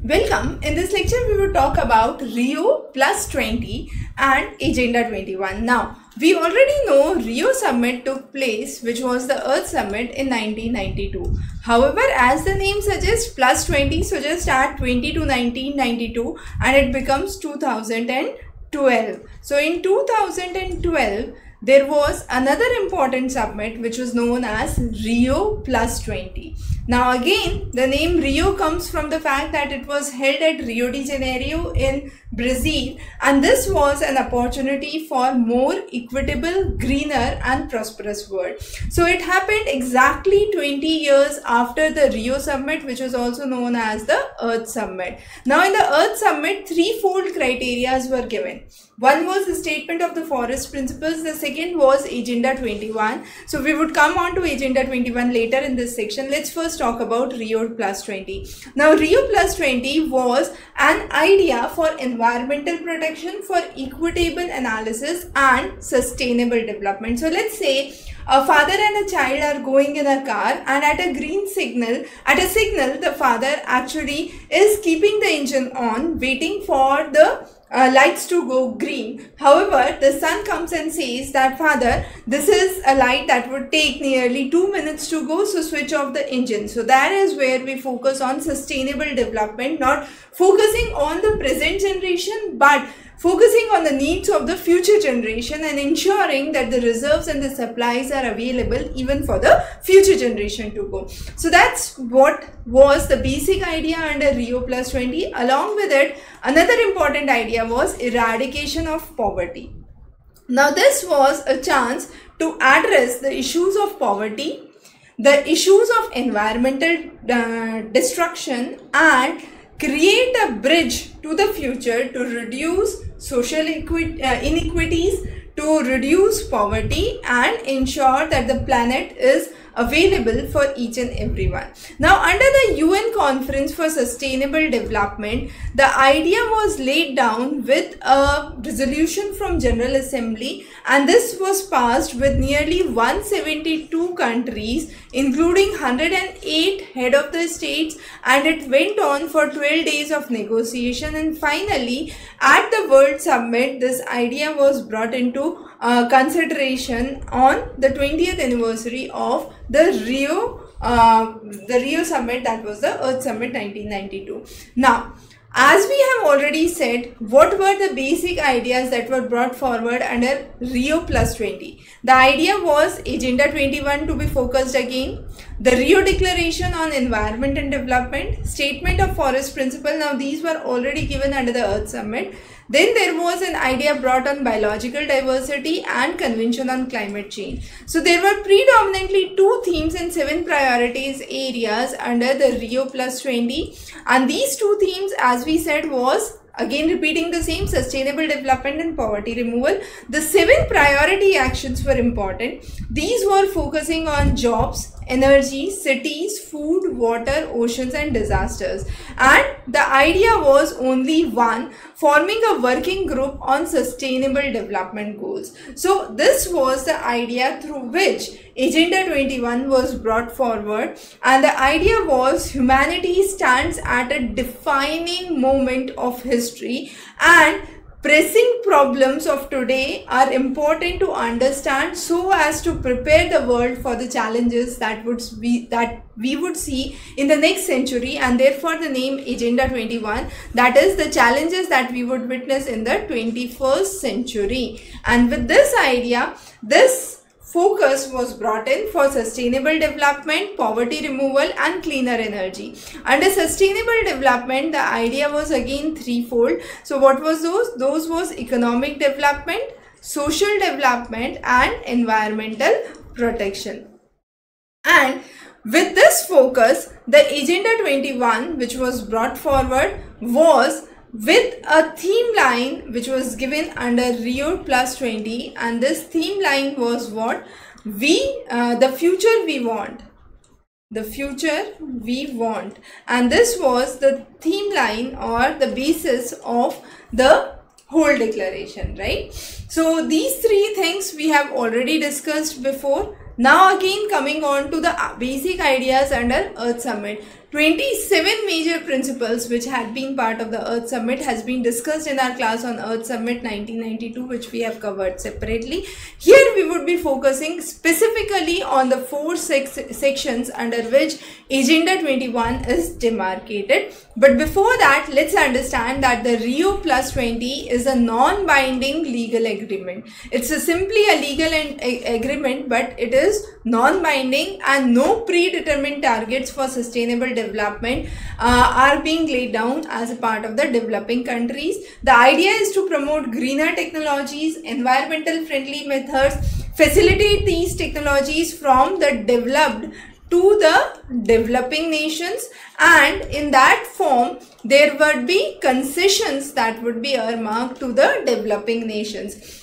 Welcome. In this lecture, we will talk about Rio Plus 20 and Agenda 21. Now, we already know Rio Summit took place, which was the Earth Summit in 1992. However, as the name suggests, plus 20, so just add 20 to 1992 and it becomes 2012. So, in 2012, there was another important summit which was known as Rio Plus 20. Now again, the name Rio comes from the fact that it was held at Rio de Janeiro in Brazil, and this was an opportunity for more equitable, greener and prosperous world. So it happened exactly 20 years after the Rio Summit, which was also known as the Earth Summit. Now in the Earth Summit, threefold criteria were given. One was the statement of the forest principles, the second was Agenda 21. So we would come on to Agenda 21 later in this section. Let's first talk about Rio Plus 20. Now Rio Plus 20 was an idea for environmental protection, for equitable analysis and sustainable development. So let's say a father and a child are going in a car, and at a signal, the father actually is keeping the engine on, waiting for the lights to go green. However, the son comes and says that, father, this is a light that would take nearly 2 minutes to go, so switch off the engine. So that is where we focus on sustainable development, not focusing on the present generation but focusing on the needs of the future generation and ensuring that the reserves and the supplies are available even for the future generation to go. So that's what was the basic idea under Rio Plus 20. Along with it, another important idea was eradication of poverty. Now this was a chance to address the issues of poverty, the issues of environmental destruction, and create a bridge to the future to reduce social inequities, to reduce poverty and ensure that the planet is available for each and everyone. Now under the UN Conference for Sustainable Development, the idea was laid down with a resolution from General Assembly, and this was passed with nearly 172 countries including 108 head of the states, and it went on for 12 days of negotiation, and finally at the World Summit this idea was brought into consideration on the 20th anniversary of the Rio Summit, that was the Earth Summit 1992. Now, as we have already said, what were the basic ideas that were brought forward under Rio Plus 20? The idea was Agenda 21 to be focused again, the Rio Declaration on Environment and Development, Statement of Forest Principle. Now these were already given under the Earth Summit. Then there was an idea brought on biological diversity and Convention on Climate Change. So there were predominantly 2 themes and 7 priorities areas under the Rio Plus 20. And these 2 themes, as we said, was again repeating the same: sustainable development and poverty removal. The 7 priority actions were important. These were focusing on jobs, energy, cities, food, water, oceans and disasters. And the idea was only one: forming a working group on sustainable development goals. So this was the idea through which Agenda 21 was brought forward, and the idea was humanity stands at a defining moment of history, and pressing problems of today are important to understand so as to prepare the world for the challenges that we would see in the next century, and therefore the name Agenda 21, that is the challenges that we would witness in the 21st century. And with this idea, this focus was brought in for sustainable development, poverty removal and cleaner energy. Under sustainable development, the idea was again threefold. So what was those? Those was economic development, social development and environmental protection. And with this focus, the Agenda 21, which was brought forward, was with a theme line which was given under Rio Plus 20, and this theme line was what? The future we want. The future we want. And this was the theme line or the basis of the whole declaration, right? So these 3 things we have already discussed before. Now again coming on to the basic ideas under Earth Summit. 27 major principles which had been part of the Earth Summit has been discussed in our class on Earth Summit 1992, which we have covered separately. Here we would be focusing specifically on the 4 sections under which Agenda 21 is demarcated. But before that, let's understand that the Rio Plus 20 is a non-binding legal agreement. It's simply a legal agreement, but it is non-binding, and no predetermined targets for sustainable development are being laid down as a part of the developing countries. The idea is to promote greener technologies, environmental friendly methods, facilitate these technologies from the developed to the developing nations, and in that form there would be concessions that would be earmarked to the developing nations.